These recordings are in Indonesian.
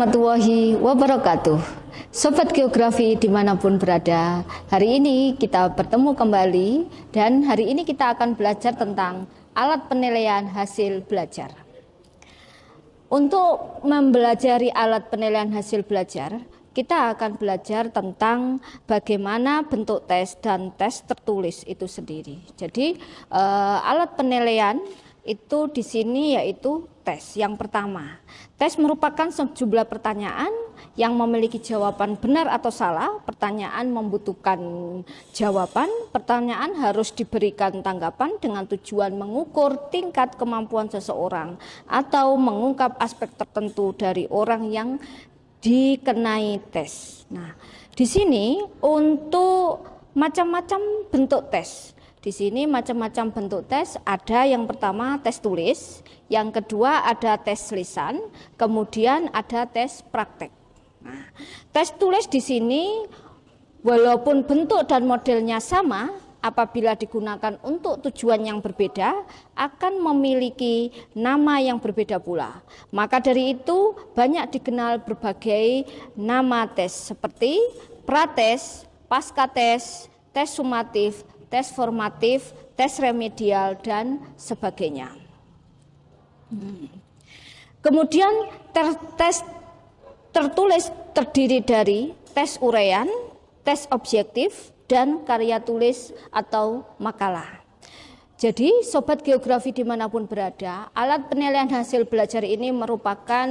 warahmatullahi wabarakatuh. Sobat Geografi dimanapun berada, hari ini kita bertemu kembali dan hari ini kita akan belajar tentang alat penilaian hasil belajar. Untuk mempelajari alat penilaian hasil belajar, kita akan belajar tentang bagaimana bentuk tes dan tes tertulis itu sendiri. Jadi alat penilaian itu di sini yaitu tes. Yang pertama, tes merupakan sejumlah pertanyaan yang memiliki jawaban benar atau salah. Pertanyaan membutuhkan jawaban. Pertanyaan harus diberikan tanggapan dengan tujuan mengukur tingkat kemampuan seseorang atau mengungkap aspek tertentu dari orang yang dikenai tes. Nah, di sini untuk macam-macam bentuk tes. Di sini macam-macam bentuk tes, ada yang pertama tes tulis, yang kedua ada tes lisan, kemudian ada tes praktek. Nah, tes tulis di sini walaupun bentuk dan modelnya sama, apabila digunakan untuk tujuan yang berbeda, akan memiliki nama yang berbeda pula. Maka dari itu banyak dikenal berbagai nama tes seperti prates, pascates, tes sumatif, tes formatif, tes remedial, dan sebagainya. Kemudian tes tertulis terdiri dari tes uraian, tes objektif, dan karya tulis atau makalah. Jadi Sobat Geografi dimanapun berada, alat penilaian hasil belajar ini merupakan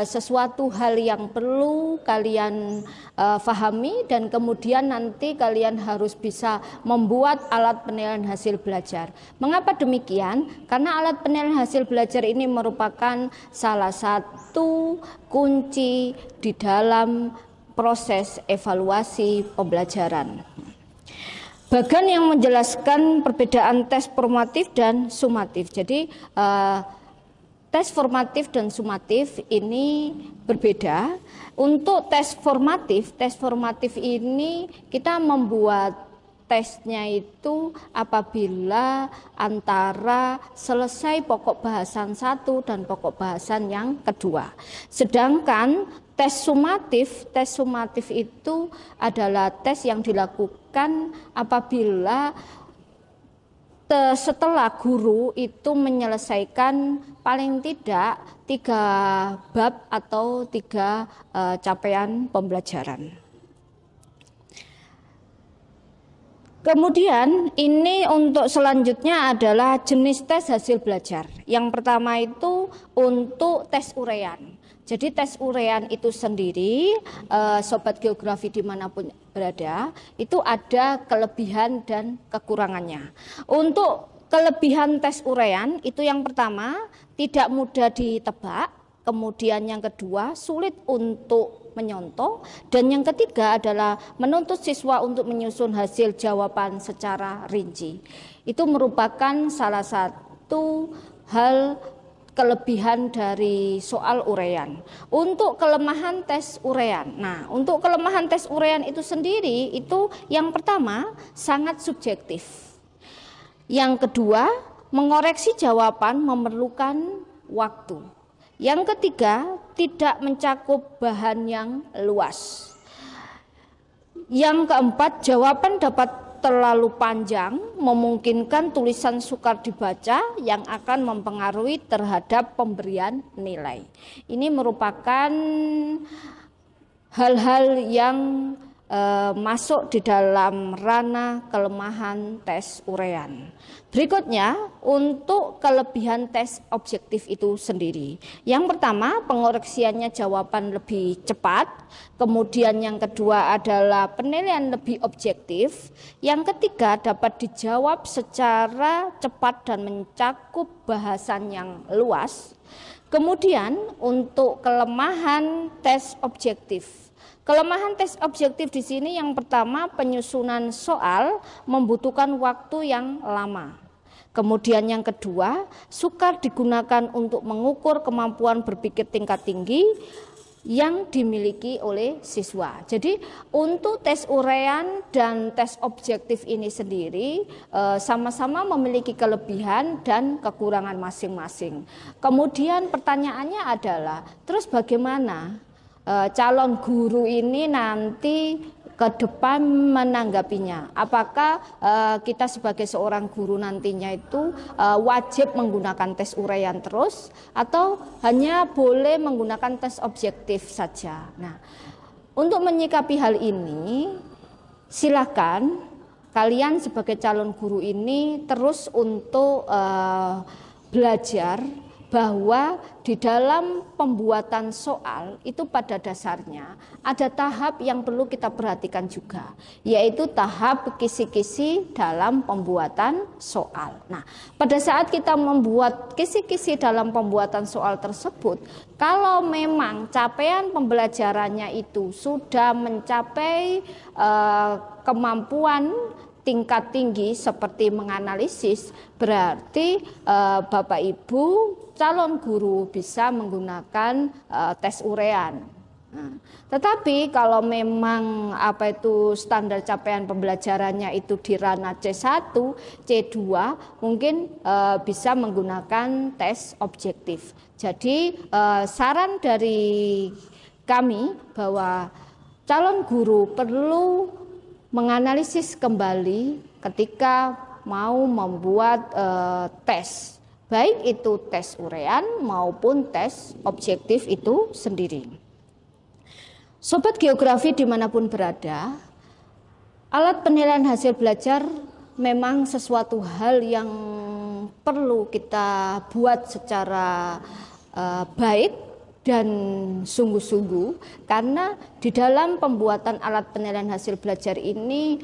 sesuatu hal yang perlu kalian pahami dan kemudian nanti kalian harus bisa membuat alat penilaian hasil belajar. Mengapa demikian? Karena alat penilaian hasil belajar ini merupakan salah satu kunci di dalam proses evaluasi pembelajaran. Bagan yang menjelaskan perbedaan tes formatif dan sumatif. Jadi tes formatif dan sumatif ini berbeda. Untuk tes formatif ini kita membuat tesnya itu apabila antara selesai pokok bahasan satu dan pokok bahasan yang kedua. Sedangkan tes sumatif itu adalah tes yang dilakukan apabila setelah guru itu menyelesaikan paling tidak 3 bab atau 3 capaian pembelajaran. Kemudian ini untuk selanjutnya adalah jenis tes hasil belajar. Yang pertama itu untuk tes uraian. Jadi tes uraian itu sendiri, Sobat Geografi dimanapun berada, itu ada kelebihan dan kekurangannya. Untuk kelebihan tes uraian itu yang pertama tidak mudah ditebak, kemudian yang kedua sulit untuk menyontoh, dan yang ketiga adalah menuntut siswa untuk menyusun hasil jawaban secara rinci. Itu merupakan salah satu hal kelebihan dari soal uraian. Untuk kelemahan tes uraian. Nah, untuk kelemahan tes uraian itu sendiri itu yang pertama sangat subjektif. Yang kedua, mengoreksi jawaban memerlukan waktu. Yang ketiga, tidak mencakup bahan yang luas. Yang keempat, jawaban dapat terlalu panjang, memungkinkan tulisan sukar dibaca yang akan mempengaruhi terhadap pemberian nilai. Ini merupakan hal-hal yang masuk di dalam ranah kelemahan tes uraian. Berikutnya untuk kelebihan tes objektif itu sendiri. Yang pertama, pengoreksiannya jawaban lebih cepat. Kemudian yang kedua adalah penilaian lebih objektif. Yang ketiga dapat dijawab secara cepat dan mencakup bahasan yang luas. Kemudian untuk kelemahan tes objektif. Kelemahan tes objektif di sini yang pertama, penyusunan soal membutuhkan waktu yang lama. Kemudian yang kedua, sukar digunakan untuk mengukur kemampuan berpikir tingkat tinggi. yang dimiliki oleh siswa. Jadi untuk tes urean dan tes objektif ini sendiri sama-sama memiliki kelebihan dan kekurangan masing-masing. Kemudian pertanyaannya adalah, terus bagaimana calon guru ini nanti ke depan menanggapinya? Apakah kita sebagai seorang guru nantinya itu wajib menggunakan tes uraian terus atau hanya boleh menggunakan tes objektif saja? Nah, untuk menyikapi hal ini, silakan kalian sebagai calon guru ini terus untuk belajar bahwa di dalam pembuatan soal itu pada dasarnya ada tahap yang perlu kita perhatikan juga, yaitu tahap kisi-kisi dalam pembuatan soal. Nah, pada saat kita membuat kisi-kisi dalam pembuatan soal tersebut, kalau memang capaian pembelajarannya itu sudah mencapai kemampuan tingkat tinggi seperti menganalisis, berarti Bapak Ibu calon guru bisa menggunakan tes urean. Nah, tetapi kalau memang standar capaian pembelajarannya itu di ranah C1, C2, mungkin bisa menggunakan tes objektif. Jadi saran dari kami bahwa calon guru perlu menganalisis kembali ketika mau membuat tes, baik itu tes urean maupun tes objektif itu sendiri. Sobat geografi dimanapun berada, alat penilaian hasil belajar memang sesuatu hal yang perlu kita buat secara baik dan sungguh-sungguh, karena di dalam pembuatan alat penilaian hasil belajar ini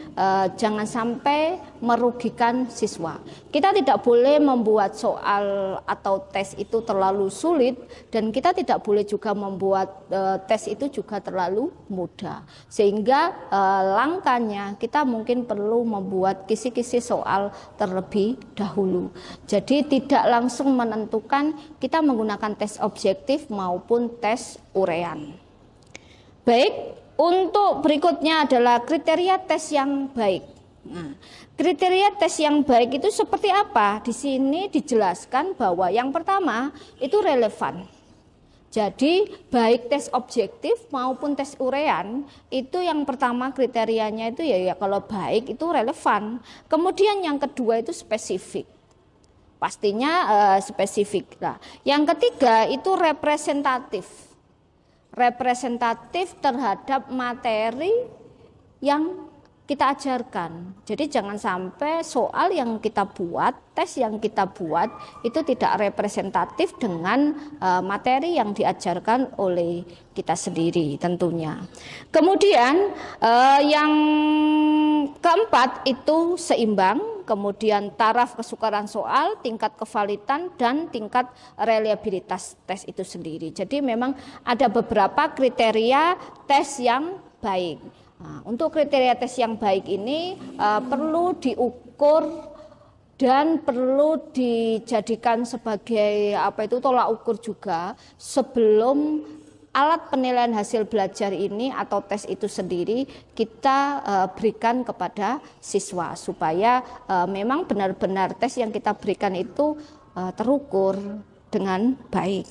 jangan sampai merugikan siswa. Kita tidak boleh membuat soal atau tes itu terlalu sulit, dan kita tidak boleh juga membuat tes itu juga terlalu mudah, sehingga langkahnya kita mungkin perlu membuat kisi-kisi soal terlebih dahulu. Jadi tidak langsung menentukan kita menggunakan tes objektif maupun tes urean. Baik, untuk berikutnya adalah kriteria tes yang baik. Nah, kriteria tes yang baik itu seperti apa? Di sini dijelaskan bahwa yang pertama itu relevan. Jadi baik tes objektif maupun tes urean itu yang pertama kriterianya itu ya kalau baik itu relevan. Kemudian yang kedua itu spesifik. Pastinya spesifik. Nah, yang ketiga itu representatif. Representatif terhadap materi yang kita ajarkan. Jadi jangan sampai soal yang kita buat, tes yang kita buat itu tidak representatif dengan materi yang diajarkan oleh kita sendiri tentunya. Kemudian yang keempat itu seimbang. Kemudian taraf kesukaran soal, tingkat kevalitan, dan tingkat reliabilitas tes itu sendiri. Jadi memang ada beberapa kriteria tes yang baik. Nah, untuk kriteria tes yang baik ini perlu diukur dan perlu dijadikan sebagai tolak ukur juga sebelum alat penilaian hasil belajar ini atau tes itu sendiri kita berikan kepada siswa, supaya memang benar-benar tes yang kita berikan itu terukur dengan baik.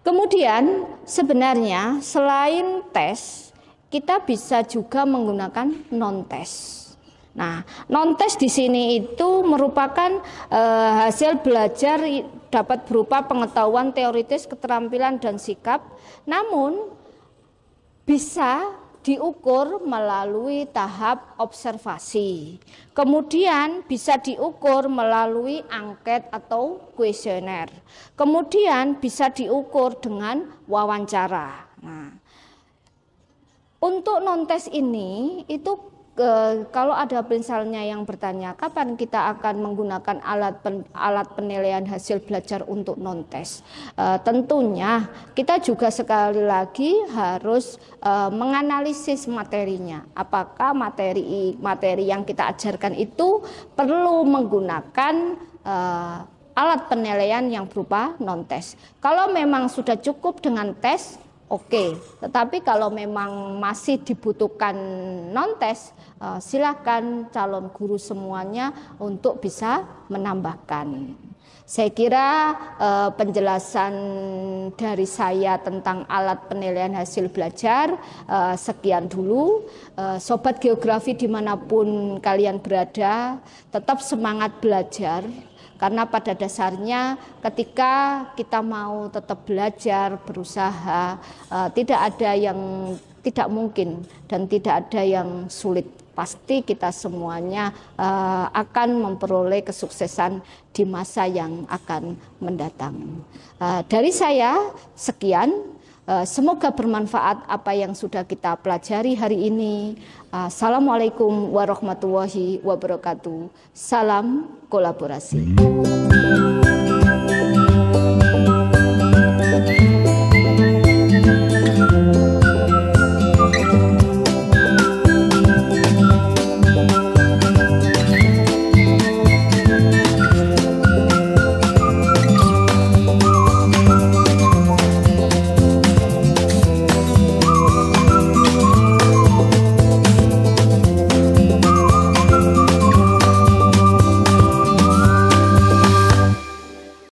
Kemudian sebenarnya selain tes, kita bisa juga menggunakan non-tes. Nah, non-tes di sini itu merupakan hasil belajar dapat berupa pengetahuan teoritis, keterampilan, dan sikap, namun bisa diukur melalui tahap observasi. Kemudian bisa diukur melalui angket atau kuesioner. Kemudian bisa diukur dengan wawancara. Nah, untuk non-tes ini itu kalau ada misalnya yang bertanya kapan kita akan menggunakan alat penilaian hasil belajar untuk non-tes, tentunya kita juga sekali lagi harus menganalisis materinya. Apakah materi yang kita ajarkan itu perlu menggunakan alat penilaian yang berupa non-tes. Kalau memang sudah cukup dengan tes, oke. Tetapi kalau memang masih dibutuhkan non-tes, silakan calon guru semuanya untuk bisa menambahkan. Saya kira penjelasan dari saya tentang alat penilaian hasil belajar sekian dulu. Sobat geografi dimanapun kalian berada, tetap semangat belajar. Karena pada dasarnya ketika kita mau tetap belajar, berusaha, tidak ada yang tidak mungkin dan tidak ada yang sulit. Pasti kita semuanya akan memperoleh kesuksesan di masa yang akan mendatang. Dari saya sekian. Semoga bermanfaat apa yang sudah kita pelajari hari ini. Assalamualaikum warahmatullahi wabarakatuh. Salam kolaborasi.